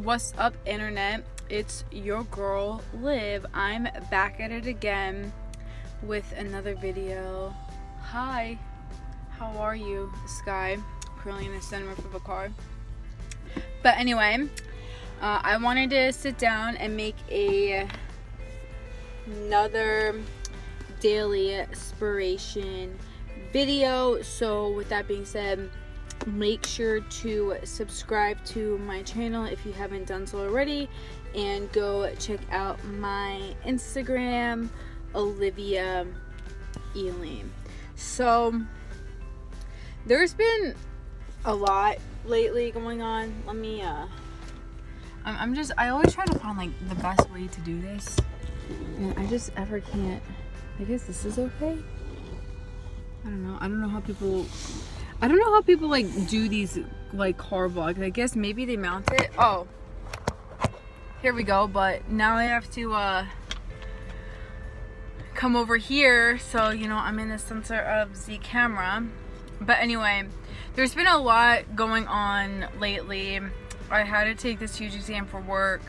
What's up, internet? It's your girl Liv. I'm back at it again with another video. Hi, how are you? Sky currently in the sunroof of a car. But anyway, I wanted to sit down and make another daily inspiration video. So with that being said, make sure to subscribe to my channel if you haven't done so already, and go check out my Instagram, Olivia Elaine. So there's been a lot lately going on. Let me I always try to find like the best way to do this, and I just ever can't. I guess this is okay. I don't know how people like do these like car vlogs. I guess maybe they mount it. Oh, here we go. But now I have to come over here, so you know I'm in the center of the camera. But anyway, there's been a lot going on lately. I had to take this huge exam for work.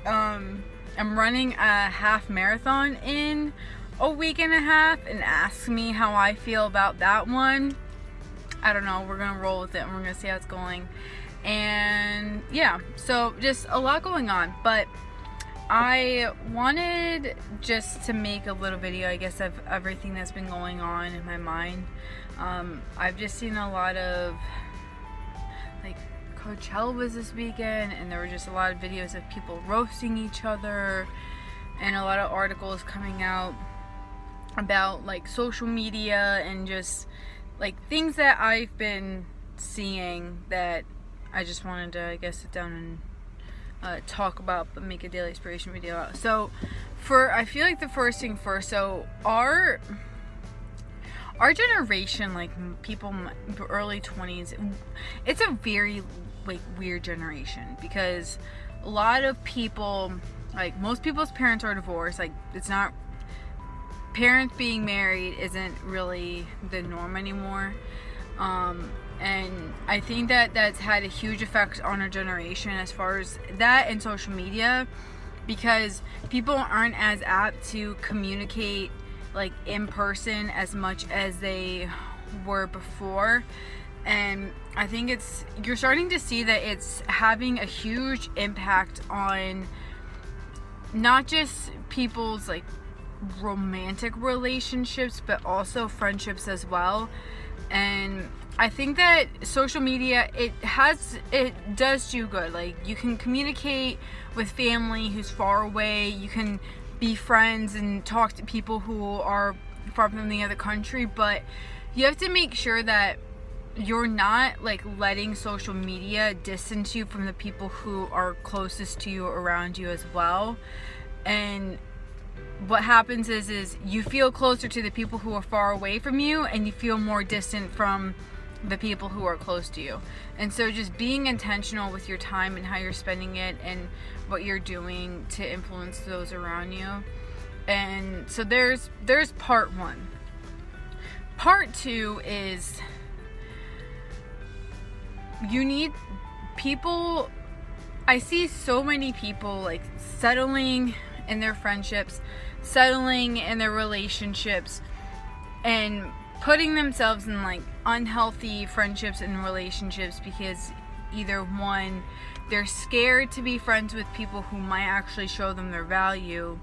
I'm running a half marathon in a week and a half, and ask me how I feel about that one. I don't know, we're gonna roll with it and we're gonna see how it's going. And yeah, so just a lot going on, but I wanted just to make a little video, I guess, of everything that's been going on in my mind. I've just seen a lot of, like, Coachella was this weekend, and there were just a lot of videos of people roasting each other, and a lot of articles coming out about like social media and just like things that I've been seeing that I just wanted to, I guess, sit down and talk about, but make a daily inspiration video out. So I feel like the first thing first, so our generation, like people early 20s, it's a very like weird generation, because a lot of people, like most people's parents are divorced. Like it's not, parents being married isn't really the norm anymore. And I think that that's had a huge effect on our generation as far as that and social media, because people aren't as apt to communicate like in person as much as they were before. And I think you're starting to see that it's having a huge impact on not just people's like romantic relationships, but also friendships as well. And I think that social media, it does do good. Like you can communicate with family who's far away, you can be friends and talk to people who are far from the other country, but you have to make sure that you're not like letting social media distance you from the people who are closest to you, around you as well. And what happens is you feel closer to the people who are far away from you, and you feel more distant from the people who are close to you. And so just being intentional with your time and how you're spending it and what you're doing to influence those around you. And so there's part one. Part two is you need people. I see so many people like settling in their friendships, settling in their relationships, and putting themselves in like unhealthy friendships and relationships because either one, they're scared to be friends with people who might actually show them their value,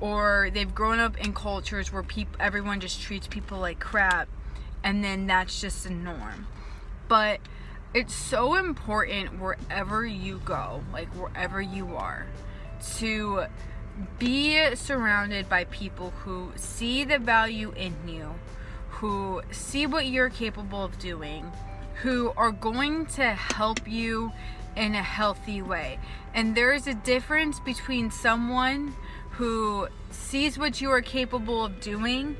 or they've grown up in cultures where everyone just treats people like crap, and then that's just a norm. But it's so important wherever you go, like wherever you are, to be surrounded by people who see the value in you, who see what you're capable of doing, who are going to help you in a healthy way. And there is a difference between someone who sees what you are capable of doing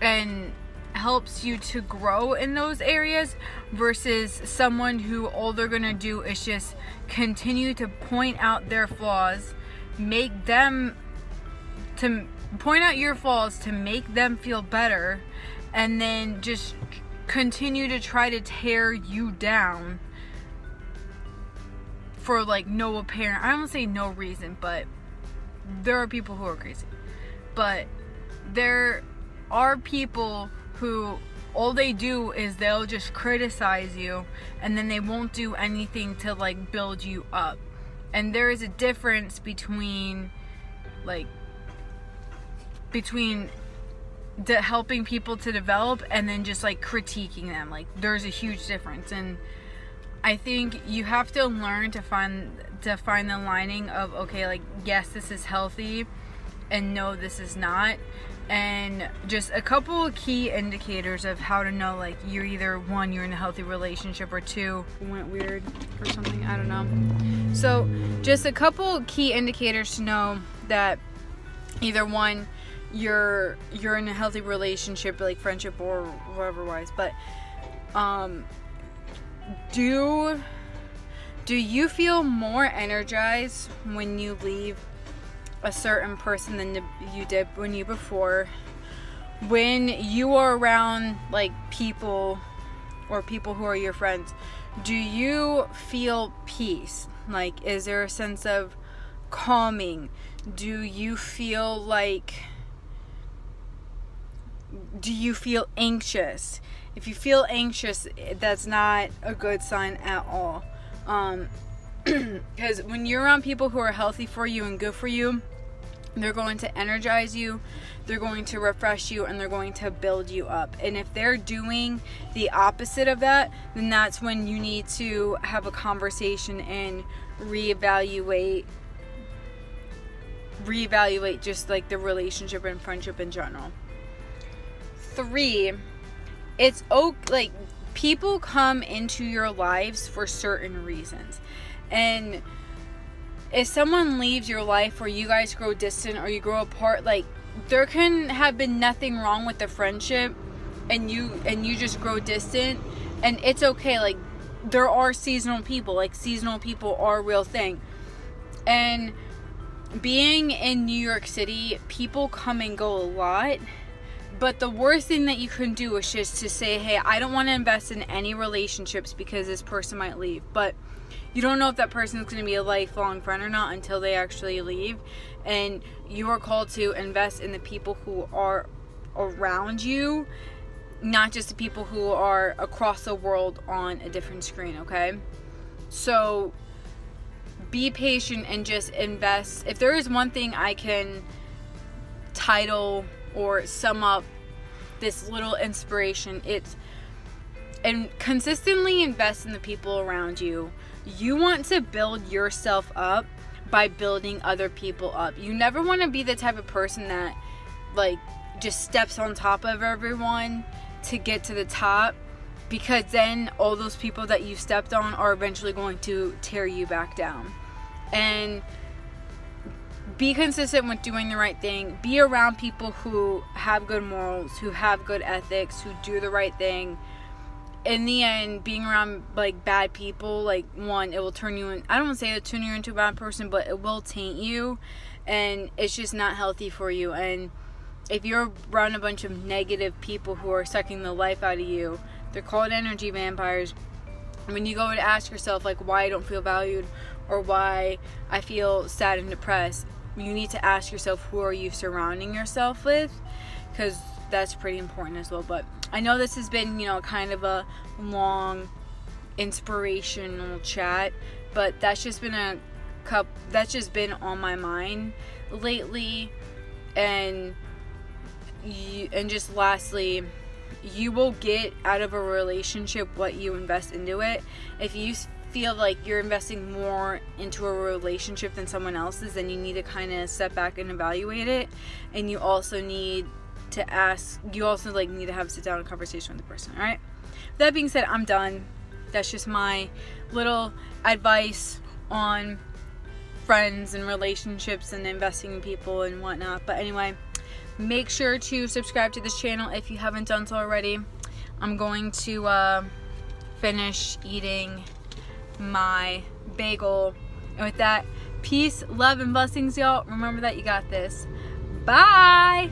and helps you to grow in those areas, versus someone who all they're gonna do is just continue to point out their flaws, point out your flaws to make them feel better, and then just continue to try to tear you down for like no apparent, I don't say no reason, but there are people who are crazy. But there are people who all they do is they'll just criticize you, and then they won't do anything to like build you up. And there is a difference between helping people to develop and then just like critiquing them. Like, there's a huge difference, and I think you have to learn to find the lining of, okay, like, yes, this is healthy, and no, this is not. And just a couple of key indicators of how to know, like, you're either, one, you're in a healthy relationship, or two, went weird or something, I don't know. So just a couple key indicators to know that either, one, you're in a healthy relationship, like friendship or whatever wise, but do you feel more energized when you leave a certain person than you did when you before? When you are around like people or people who are your friends, do you feel peace? Like, is there a sense of calming? Do you feel anxious? If you feel anxious, that's not a good sign at all. Because when you're around people who are healthy for you and good for you, they're going to energize you, they're going to refresh you, and they're going to build you up. And if they're doing the opposite of that, then that's when you need to have a conversation and reevaluate just like the relationship and friendship in general. 3, it's like, people come into your lives for certain reasons, and if someone leaves your life, or you guys grow distant or you grow apart, like, there can have been nothing wrong with the friendship, and you just grow distant, and it's okay. Like, there are seasonal people, like, seasonal people are a real thing. And being in New York City, people come and go a lot. But the worst thing that you can do is just to say, hey, I don't want to invest in any relationships because this person might leave. But you don't know if that person is going to be a lifelong friend or not until they actually leave. And you are called to invest in the people who are around you, not just the people who are across the world on a different screen, okay? So be patient and just invest. If there is one thing I can title or sum up this little inspiration, it's, and consistently invest in the people around you. You want to build yourself up by building other people up. You never want to be the type of person that like just steps on top of everyone to get to the top, because then all those people that you stepped on are eventually going to tear you back down. And be consistent with doing the right thing. Be around people who have good morals, who have good ethics, who do the right thing. In the end, being around like bad people, like, one, it will turn you in, I don't want to say it'll turn you into a bad person, but it will taint you, and it's just not healthy for you. And if you're around a bunch of negative people who are sucking the life out of you, they're called energy vampires. When you go to ask yourself, like, why I don't feel valued, or why I feel sad and depressed, you need to ask yourself, who are you surrounding yourself with? Because that's pretty important as well. But I know this has been, kind of a long inspirational chat, but that's just been on my mind lately. And just lastly, you will get out of a relationship what you invest into it. If you feel like you're investing more into a relationship than someone else's, then you need to kind of step back and evaluate it. And you also need to need to have a sit down and conversation with the person. All right, that being said, I'm done. That's just my little advice on friends and relationships and investing in people and whatnot. But anyway, make sure to subscribe to this channel if you haven't done so already. I'm going to finish eating my bagel. And with that, peace, love, and blessings, y'all. Remember that you got this. Bye.